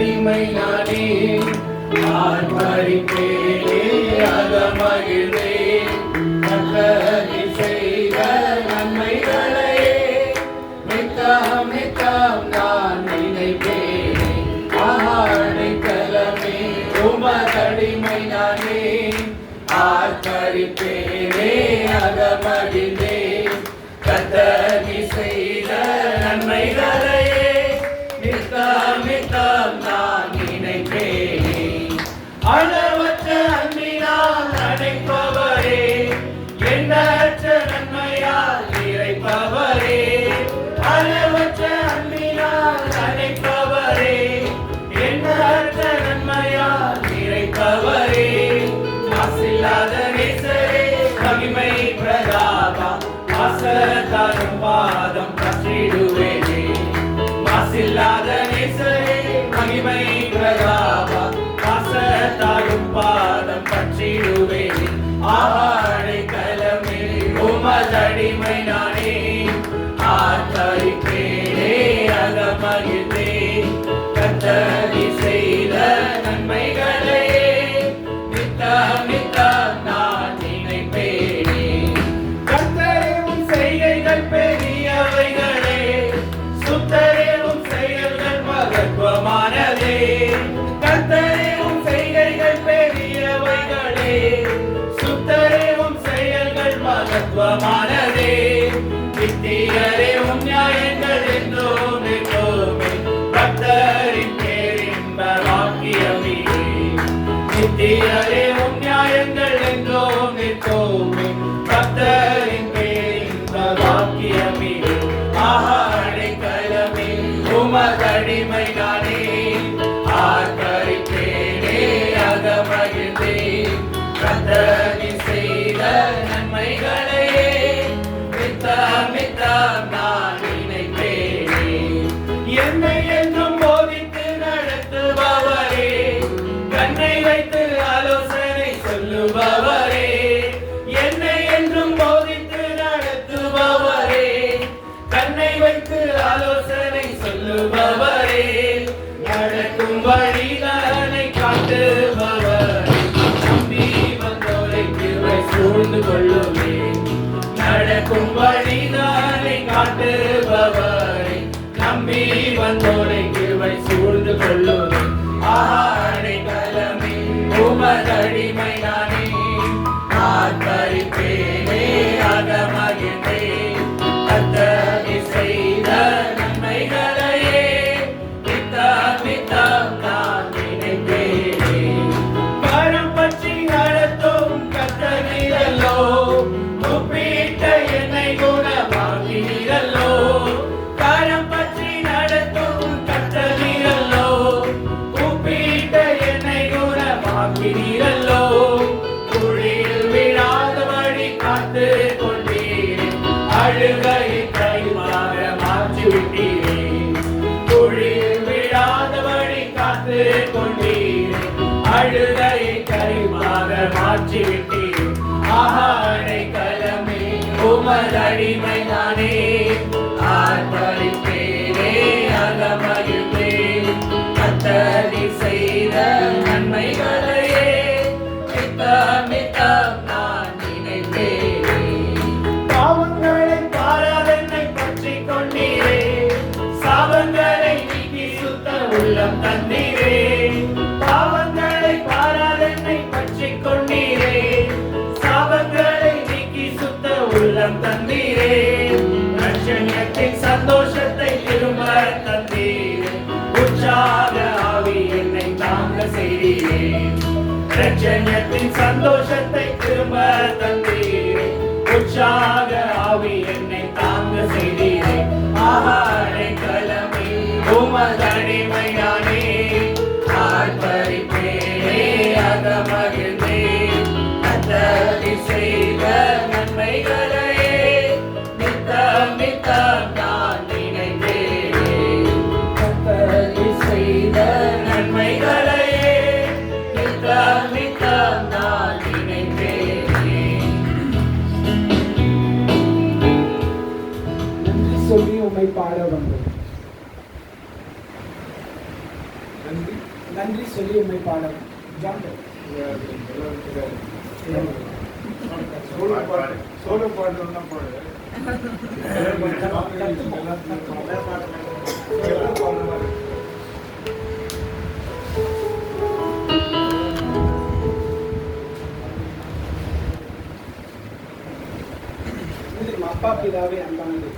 உமதடிமை நானே ஆர்ப்பரிப்பேனே அகமகிழ்ந்தே கர்த்தர் செய்த நன்மைகளையே நித்தம் நித்தம் நான் நினைப்பேனே ஆடைக்கலமே உமதடிமை நானே ஆர்ப்பரிப்பேனே அகமகிழ்ந்தே கர்த்தர் செய்த நன்மைகளையே நித்தம் நித்தம் நான் நினைப்பேனே அளவற்ற அன்பினால் அழைப்பவரே எண்ணற்ற நன்மையால் இறைப்பவரே அளவற்ற அன்பினால் அழைப்பவரே எண்ணற்ற நன்மையால் இறைப்பவரே மாசில்லாத நேசரே மகிமை பிரதாபா வாசத்தாரும் பாதம் பற்றிடுவேனே மாசில்லாத நேசரே மகிமை பிரதாபா வாசத்தாரும் பாதம் பற்றிடுவேனே ஆடைக்கலமே உமதடிமை நானே ஆர்ப்பரிப்பேனே அகமகிழ்ந்தே கர்த்தர் செய்த நன்மைகளையே நித்தம் நித்தம் நான் நினைப்பேனே கர்த்தரேவும் செய்கைகள் பெரியவைகளே சுத்தரேவும் செயல்கள் மகத்துவமானதே கர்த்தரேவும் செய்கைகள் பெரியவைகளே சுத்தரேவும் செயல்கள் மகத்துவமானதே நித்தியரேவும் நியாயங்கள் என்றும் எப்போதுமே பக்தரின் பேரின்ப வாக்கியமே நித்தியரேவும் நியாயங்கள் என்றும் எப்போதுமே பக்தரின் பேரின்ப வாக்கியமே ஆடைக்கலமே உமதடிமை நானே ஆர்ப்பரிப்பேனே அகமகிழ்ந்தே கர்த்தர் செய்த நன்மைகளையே நித்தம் நித்தம் நான் நினைப்பேனே என்னை என்றும் போதித்து நடத்துபவரே கண்ணை வைத்து ஆலோசனை சொல்லுபவரே என்னை என்றும் போதித்து நடத்துபவரே கண்ணை வைத்து ஆலோசனை சொல்லுபவரே நடக்கும் வழிதனை காட்டுபவரே நம்பி வந்தோரை கிருபை சூழ்ந்து கொள்ளுமே நடக்கும் வழிதனை காட்டுபவரே நம்பி வந்தோரை கிருபை சூழ்ந்து கொள்ளுமே ஆடைக்கலமே உமதடிமை நானே ஆர்ப்பரிப்பேனே அகமகிழ்ந்தே கர்த்தர் செய்த நன்மைகளையே நித்தம் நித்தம் நான் நினைப்பேனே கரம் பற்றி நடத்தும் கர்த்தரீரல்லோ கூப்பிட்ட என்னை குணமாக்கினீரல்லோ கரம் பற்றி நடத்தும் கர்த்தரீரல்லோ கூப்பிட்ட என்னை குணமாக்கினீரல்லோ குழியில் விழாதபடி காத்து கொண்டீரே அழுகையை கைமாக மாற்றிவிட்டீரே குழியில் விழாதபடி காத்து கொண்டீரே அழுகையை கைமாக மாற்றிவிட்டீரே ஆடைக்கலமே உமதடிமை நானே ஆர்ப்பரிப்பேனே அகமகிழ்ந்தே கர்த்தர் செய்த நன்மைகளையே நித்தம் நித்தம் நான் நினைப்பேனே பாவங்களை பாராதென்னை பற்றிக் கொண்டீரே சாபங்களை நீக்கி சுத்த உள்ளம் தந்தீரே பாவங்களை பாராதென்னை பற்றிக் கொண்டீரே சாபங்களை நீக்கி சுத்த உள்ளம் தந்தீரே ரட்சண்யத்தின் சந்தோஷத்தை திரும்ப தந்தீரே உற்சாக ஆவி என்னை தாங்க செய்தீரே ரட்சண்யத்தின் சந்தோஷத்தை திரும்ப தந்தீரே உற்சாக ஆவி என்னை தாங்க செய்தீரே ஆடைக்கலமே உமதடிமை நானே ஆர்ப்பரிப்பேனே அகமகிழ்ந்தே கர்த்தர் செய்த நன்மைகளையே நித்தம் நித்தம் நான் நினைப்பேனே கர்த்தர் செய்த நன்மைகளையே நித்தம் நித்தம் நான் நினைப்பேனே நன்றி சொல்லி உண்மை பாடல் சோழ பாட்டு அப்பா பிதாவே அன்பானது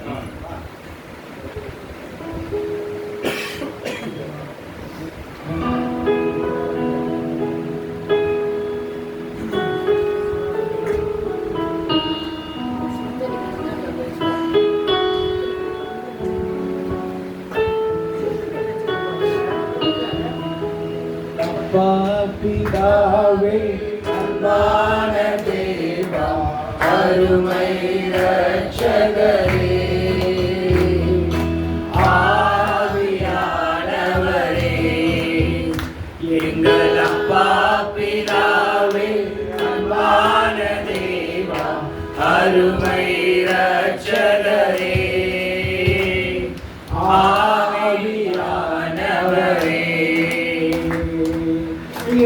பிதாவே அன்பான தேவா அருமை இரட்சகரே ஆவியானவரே எங்கள் அப்பா பிதாவே அன்பான தேவா அருமை இரட்சகரே ஆவியானவரே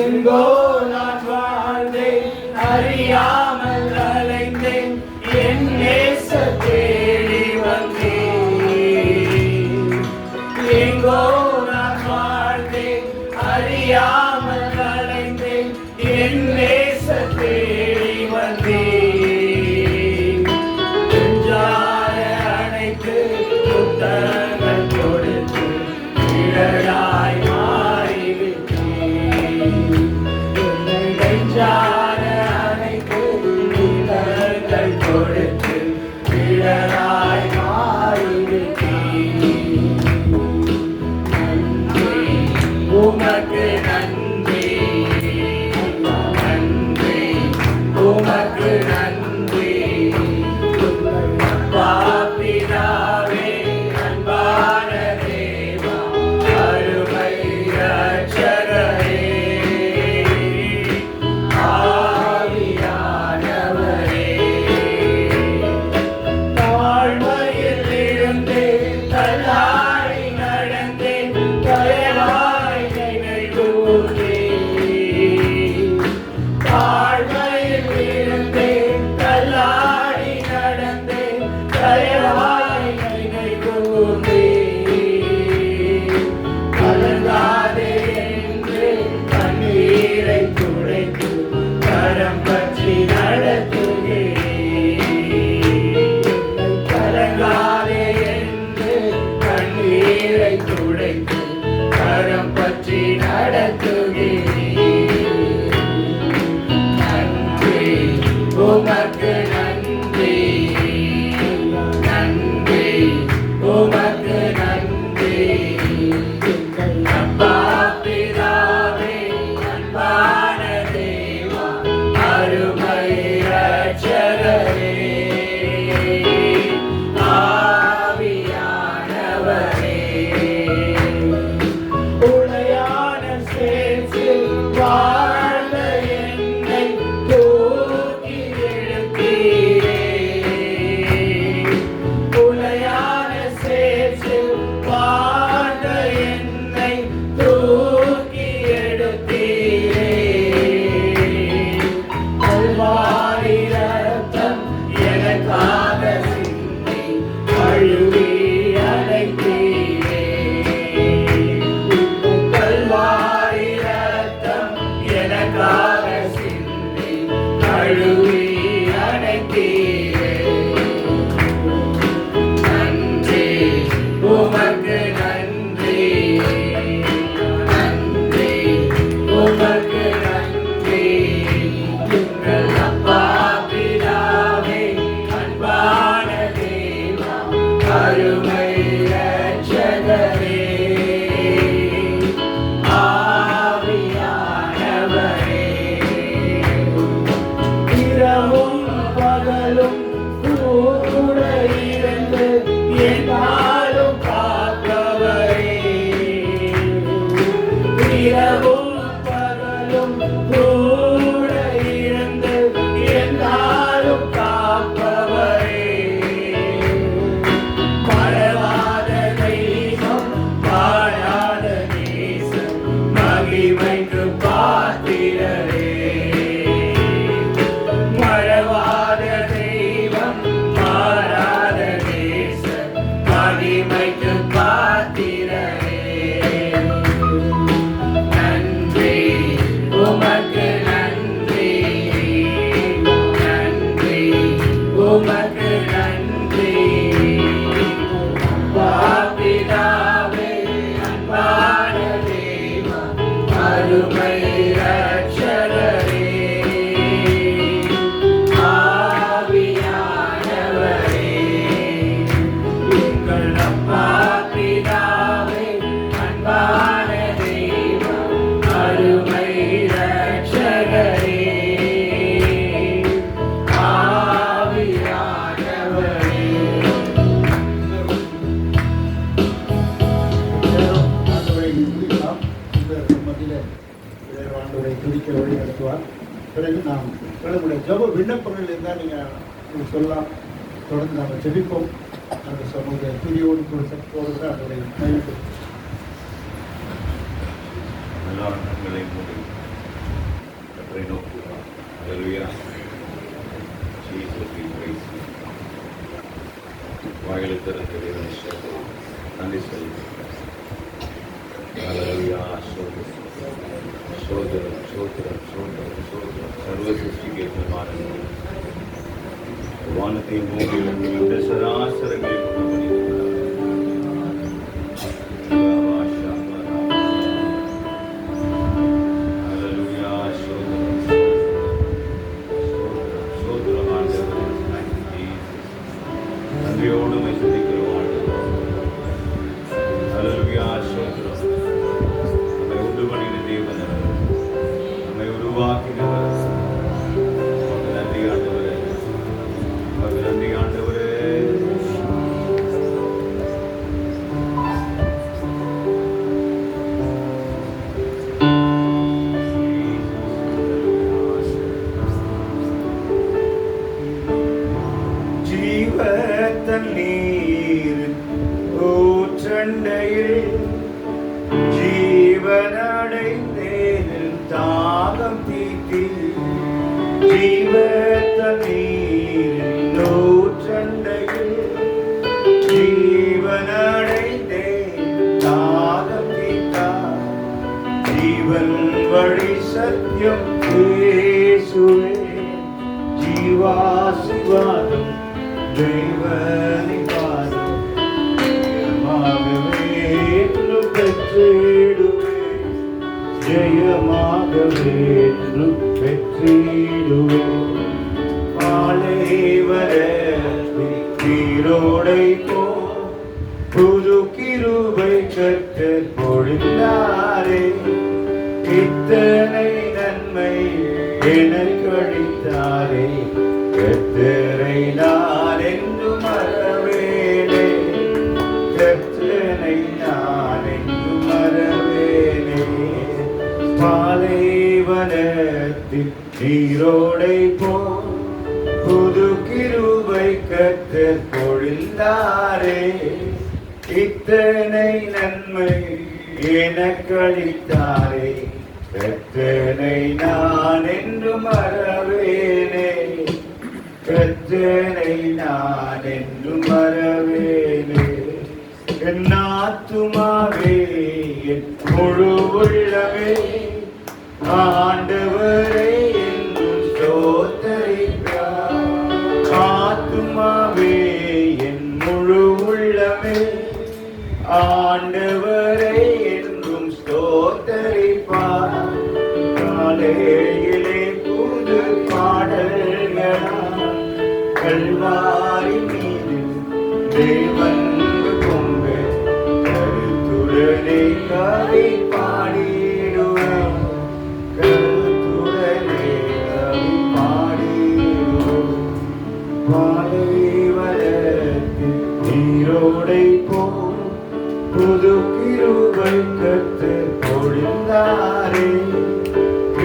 எங்கோ நான் வாழ்ந்தேன் அறியாமல் அலைந்தேன் என் நேச தேடி வந்தேன் எங்கோ நான் வாழ்ந்தேன் அறியாமல் அலைந்தேன் என் நேச தேடி வந்தேன் நெஞ்சார அணைத்து புத்தகங்கள் கொடுத்து நிழலாய் நெஞ்சார அணைத்து நிழல்கள் கொடுத்து நிழலாய் மாறிவிட்டேன் நன்றி உமக்கு நன்றி நன்றி உமக்கு நன்றி அப்பா பிதாவே அன்பான தேவா அருமை இரட்சகரே உமக்கு நன்றி நன்றி உமக்கு நன்றி அப்பா பிதாவே அன்பான தேவா அருமை இரட்சகரே ஆவியானவரே உடையான சேர்ச்சில் வாழ்ந்த என்னை தூக்கி எடுத்தீரே உடையான சேர்ச்சில் வாழ்ந்த என்னை தூக்கி எடுத்தீரே கல்வாரி ரத்தம் எனக்காக சிந்தி அழுவி அழைத்தீரே கல்வாரி ரத்தம் எனக்காக சிந்தி அழுவி அழைத்தீரே நன்றி உமக்கு நன்றி நன்றி உமக்கு நன்றி எங்கள் அப்பா பிதாவே அன்பான தேவா அருமை இரட்சகரே ஆவியானவரே இரவும் பகலும் கூட இருந்து என்னாலும் காப்பவரே இரவும் பகலும் கூட இருந்து என்னாலும் காப்பவரே மறவாத தெய்வம் வாழாத நேசம் மகிமைக்கு பாத்திரரே. மறவாத தெய்வம் மாறாத நேசர் மகிமைக்கு பாத்திரரே. நன்றி உமக்கு நன்றி, நன்றி உமக்கு நன்றி. பிதாவே அன்பான தேவா அருமை ரட்சகரே, ஆவியானவரே எங்கள் அப்பா. பிதாவே அன்பான தேவா அருமை ரட்சகரே, ஆவியானவரே. துதிக்க வழி நடத்துவார். பிறகு நாம் நம்முடைய ஜெப விண்ணப்பங்கள் இருந்தால் நீங்கள் சொல்லலாம். தொடர்ந்து நாம் ஜெபிப்போம். அந்த சமூக துதியோடு கூட சத்தோடு கூட அதனுடைய மகிழ்வு. எல்லாரும் கண்களை மூடி கர்த்தரை நோக்குவோம். Hallelujah. Jesus we praise you. வாய்களை திறந்து தேவனை ஸ்தோத்திரம். நன்றி சொல்லுங்கள். ஹல்லேலூயா. ஸ்தோத்திரம் ஸ்தோத்திரம் ஸ்தோத்திரம் ஸ்தோத்திரம் ஸ்தோத்திரம். சர்வ சிருஷ்டிக்கு எஜமானன் வானத்தையும் பூமியிலும் இந்த சராசரங்களை நன்றியோடு சந்திக்கிறோம். ஹல்லேலூயா. ஸ்தோத்திரம். நம்மை உண்டு பண்ணின தேவன், நம்மை உருவாக்கினவர். நமக்கு நன்றி ஆண்டவரே, நமக்கு நன்றி ஆண்டவரே. ஜீவ தண்ணீர் ஊற்றண்டையில் ஜீவனடைந்தேன் தாகம் தீர்த்தி. ஜீவ தண்ணீர் ஊற்றண்டையில் ஜீவனடைந்தேன் தாகம் தீர்த்தார். ஜீவன் வழி சத்தியம் இயேசுவே, ஜீவாசிவாதம் தெய்வனிவாதம் ஜெயமாகவே பெற்றிடுவேன், ஜெயமாகவே பெற்றிடுவேன். பாலைவனத்தில் நீரோடை போ புது கிருபை கர்த்தர் பொழிந்தாரே. இத்தனை நன்மை எனக்கு அளித்தாரே, கர்த்தரை நான் என்று மறவேனே, கர்த்தரை நான் என்று மறவேனே. பாலைவனத்தில் நீரோடை போ புது கிருபை கர்த்தர் பொழிந்தாரே. இத்தனை நன்மை எனக்கு அளித்தாரே, கர்த்தரை நான் என்று மறவேனே, கர்த்தரை நான் என்று மறவேனே. என் ஆத்துமாவே என் முழு உள்ளமே ஆண்டவரை என்றும் ஸ்தோத்தரிப்பார். ஆத்துமாவே என் முழு உள்ளமே ஆண்டவரை என்றும் ஸ்தோத்தரிப்பார். காலையிலே புது பாடல்களால் கல்வாரி மீது தேவன் கொண்ட கருத்துடனே கவி பாடிடுவேன், கருத்துடனே கவி பாடிடுவேன். பாலைவனத்தில் நீரோடை போல் புது கிருபை கர்த்தர் பொழிந்தாரே.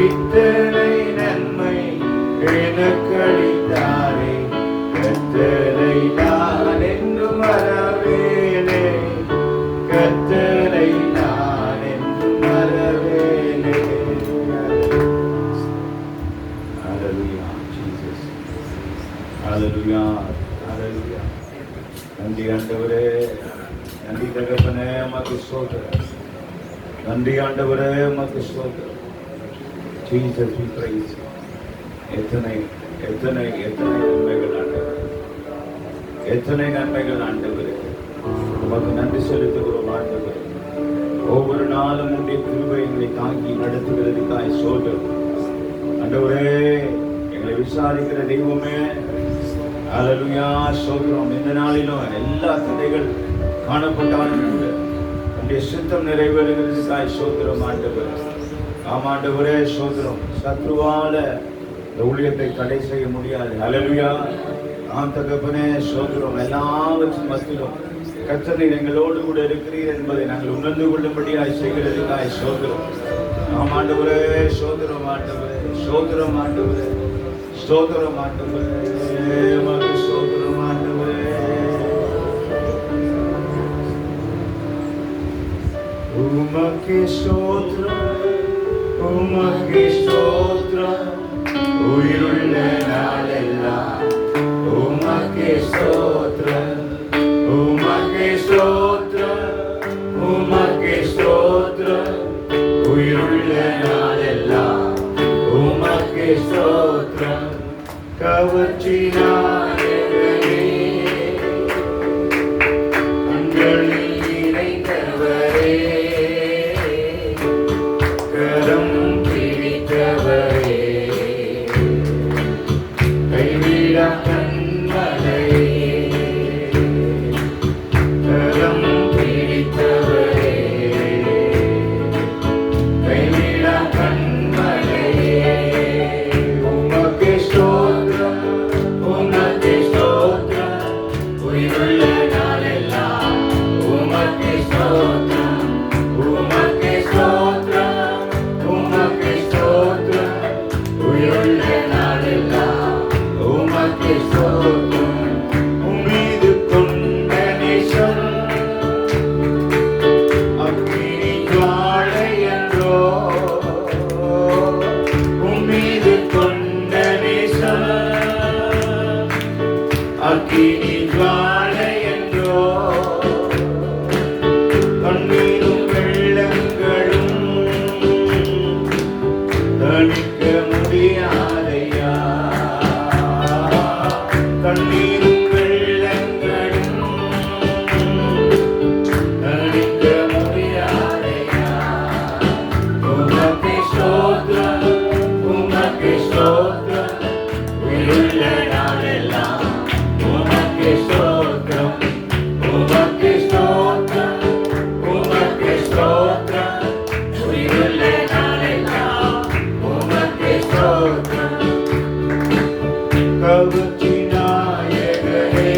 இத்தனை நன்மை எனக்கு அளித்தாரே, கர்த்தரை நான் என்று மறவேனே, கர்த்தரை நான் என்று மறவேனே. ஹalleluya ஹalleluya. நன்றி ஆண்டவரே, நன்றி தகப்பனே, உமக்கு ஸ்தோத்திரம். நன்றி ஆண்டவரே, உமக்கு ஸ்தோத்திரம். Jesus we praise you. எத்தனை எத்தனை எத்தனை நன்மைகள் ஆண்டவரே, எத்தனை நன்மைகள் ஆண்டவரே, உமக்கு நன்றி செலுத்துகிறோம் ஆண்டவரே. ஒவ்வொரு நாளும் உடைய கிருபை எங்களை தாங்கி நடத்துகிறதுக்காய் ஸ்தோத்திரம் ஆண்டவரே. எங்களை விசாரிக்கிற தெய்வமே, ஹalleluya ஸ்தோத்திரம். இந்த நாளிலும் எல்லா தடைகள் காணப்பட்டாலும் உடைய சித்தம் நிறைவேறுகிறதுக்காய் ஸ்தோத்திரம் ஆண்டவரே. ஆமாண்டவரே ஸ்தோத்திரம். சத்ருவால இந்த ஊழியத்தை தடை செய்ய முடியாது. ஹalleluya. ஆம் தகப்பனே ஸ்தோத்திரம். எல்லாவற்றின் மத்தியிலும் கர்த்தர் எங்களோடு கூட இருக்கிறீர் என்பதை நாங்கள் உணர்ந்து கொள்ளும்படியாய் செய்கிறதுக்காய் ஸ்தோத்திரம். ஆமாண்டவரே ஸ்தோத்திரம் ஆண்டவரே, ஸ்தோத்திரம் ஆண்டவரே, ஸ்தோத்திரம் ஆண்டவரே, உமக்கு ஸ்தோத்திரம் ஆண்டவரே. உமக்கு ஸ்தோத்திரம், உமக்கு ஸ்தோத்திரம், உயிருள்ள நாளெல்லாம் உமக்கு ஸ்தோத்திரம், உமக்கு ஸ்தோத்திரம், உமக்கு ஸ்தோத்திரம், உயிருள்ள நாளெல்லாம் உமக்கு ஸ்தோத்திரம். கவர்ச்சி நாயகனே, கண்களில் நிறைந்தவரே, கரம் பிடித்தவரே, கைவிடா கண்மலையே, கரம் பிடித்தவரே, கைவிடா கண்மலையே. உமக்கு ஸ்தோத்திரம், உமக்கு ஸ்தோத்திரம், உயிருள்ள நாளெல்லாம் உமக்கு ஸ்தோத்திரம், உமக்கு ஸ்தோத்திரம், உமக்கு ஸ்தோத்திரம், உயிருள்ள நாளெல்லாம் உமக்கு ஸ்தோத்திரம். உம்மீது கொண்ட நேசம் அக்கினி ஜுவாலை என்றோ, உம்மீது கொண்ட நேசம் அக்கினி ஜுவாலை என்றோ, கண்ணீரும் வெள்ளங்களும் தணிக்க முடியாதையா, கண்ணீரும் வெள்ளங்களும் தணிக்க முடியாதையா. உமக்கு ஸ்தோத்திரம், உமக்கு ஸ்தோத்திரம், உயிருள்ள நாளெல்லாம் உமக்கு ஸ்தோத்திரம், உமக்கு ஸ்தோத்திரம், உமக்கு ஸ்தோத்திரம், உயிருள்ள நாளெல்லாம் உமக்கு ஸ்தோத்திரம். கவர்ச்சி நாயகனே,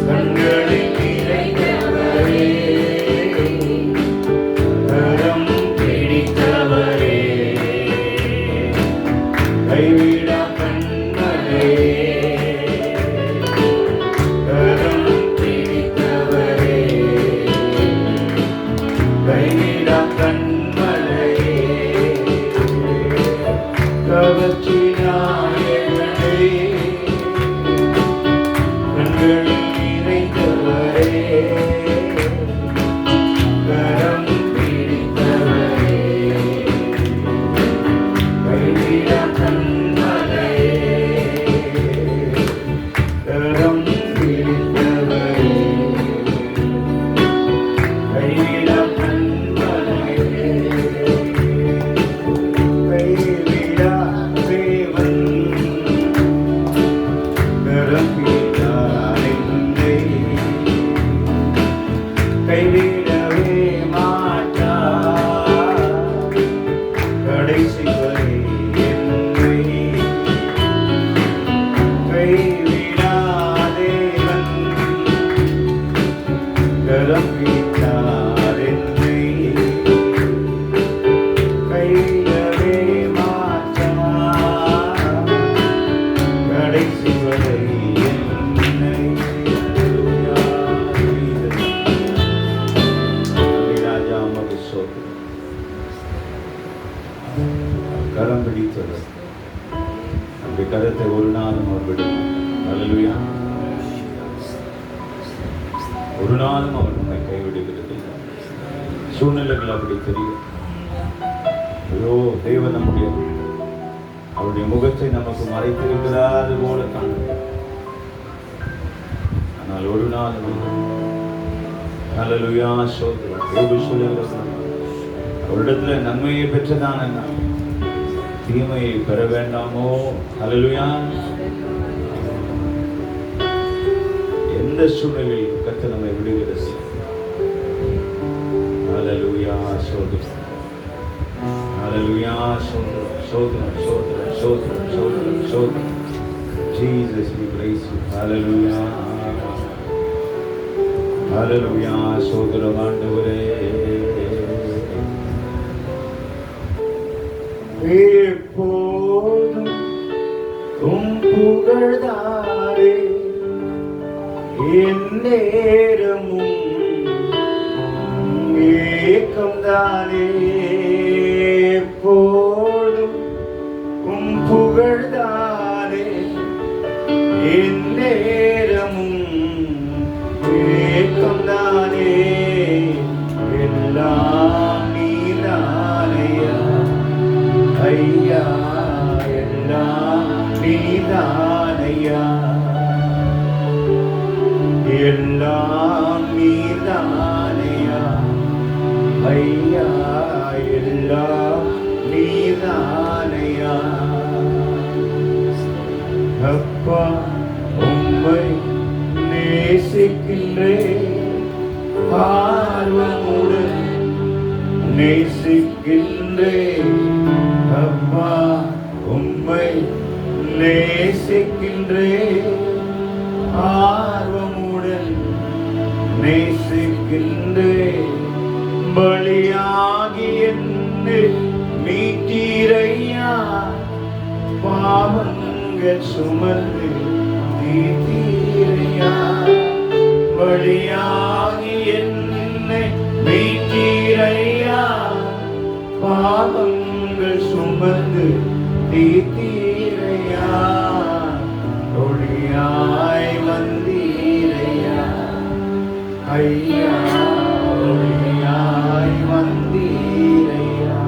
கண்களில் நிறைந்தவரே, கரம் பிடித்தவரே, கைவிடா கண்மலையே, கரம் பிடித்தவரே, கைவிடா கண்மலையே. கவர்ச்சி நாயகனே, கண்களில் நிறைந்தவரே, கரம் பிடித்தவரே, கைவிடா கண்மலையே, கரம் பிடித்தவரே, கைவிடா கண்மலையே. கைவிடா தேவன், கரம் பிடித்தார் என்னை, கைவிடவே மாட்டார் கடைசி வரை என்னை. கைவிடா தேவன், கரம் பிடித்தார் என்னை, கைவிடவே மாட்டார் கடைசி வரை என்னை. ராஜா உமக்கு ஸ்தோத்திரம். கரம் பிடித்தவர், உடைய கருத்தை ஒரு நாளும் அவர் விடும். அல்லேலூயா. ஒரு நாளும் அவர் நம்மை கைவிடுகிறது. சூழ்நிலைகள் அப்படி தெரியும். ஐயோ, தேவன் நம்முடைய அவருடைய முகத்தை நமக்கு மறைத்திருக்கிறார் போல காண. ஆனால் ஒரு நாள் அல்லேலூயா சோதரம் யோபு சொல்லுகிறார், அவரிடத்துல நன்மையை பெற்றதான நான் தீமையை பெற வேண்டாமோ? அல்லேலூயா. எந்த சூழ்நிலையில் கர்த்தர் நம்மை விடுகிறது? அல்லேலூயா சோதரம் அல்லேலூயா சோதரம் சோதரம் சோதரம் சோதரம் சோதரம் சோதரம். Jesus, we praise you. Hallelujah. Hallelujah. சோதரம் ஆண்டவரே. எப்போதும் உம் புகழ்தாரே, என் நேரமும் ஏக்கம்தானே. எப்போதும் உம் புகழ்தாரே, என் நேரமும் ஏக்கம்தானே. எல்லாம் நீதானையா ஐயா, எல்லாம் நீதானையா, எல்லாம் நீதானையா ஐயா, எல்லாம் நீதானையா. அப்பா உம்மை நேசிக்கின்றேன், ஆர்வமுடன் நேசிக்கின்றேன். அப்பா உம்மை நேசிக்கின்றேன், ஆர்வமுடன் நேசிக்கின்றேன். பலியாகி என்னை மீட்டீரையா, பாவங்கள் சுமந்து தீர்த்தீரையா. பலியாகி என்னை மீட்டீரையா, பாவங்கள் சுமந்து தீர்த்தீரையா. ஒளியாய் வந்தீரையா ஐயா, ஒளியாய் வந்தீரையா.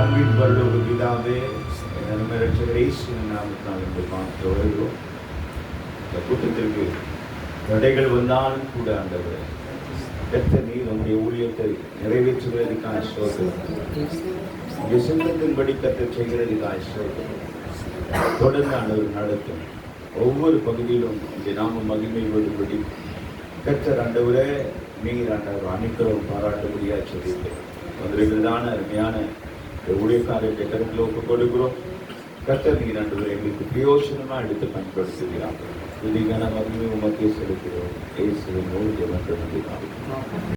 அன்பின் பரலோக பிதாவே, நம்மை இரட்சகர் இயேசுவின் நாமத்தினால் இன்று பார்த்து வருகிறோம். இந்த கூட்டத்திற்கு தடைகள் வந்தாலும் கூட ஆண்டவரே, கர்த்தர் நீர் நம்முடைய ஊழியத்தை நிறைவேற்றுகிறதுக்கான ஸ்தோத்திரம். உடைய சித்தத்தின்படி கர்த்தர் செய்கிறதுக்கான ஸ்தோத்திரம். தொடர்ந்து ஆண்டவர் நடத்தும். ஒவ்வொரு பகுதியிலும் இந்த நாம மகிமை வரும்படி கர்த்தர் ஆண்டவரே நீர் ஆண்டவர் அனுக்கிரகம் பாராட்டும்படியாக சொல்லியிருக்கிறோம். வந்திருக்கிறதான அருமையான ஊழியக்காரர்களை கருத்தில் ஒப்புக் கொடுக்கிறோம். கர்த்தர் நீர் ஆண்டவர் எங்களுக்கு பிரயோசனமா எடுத்து பயன்படுத்துகிறார்கள். இதுக்கான மகிமை உமக்கே செலுத்துகிறோம். இயேசுவின் மூலம் ஜெபம் பண்ணுகிறோம்.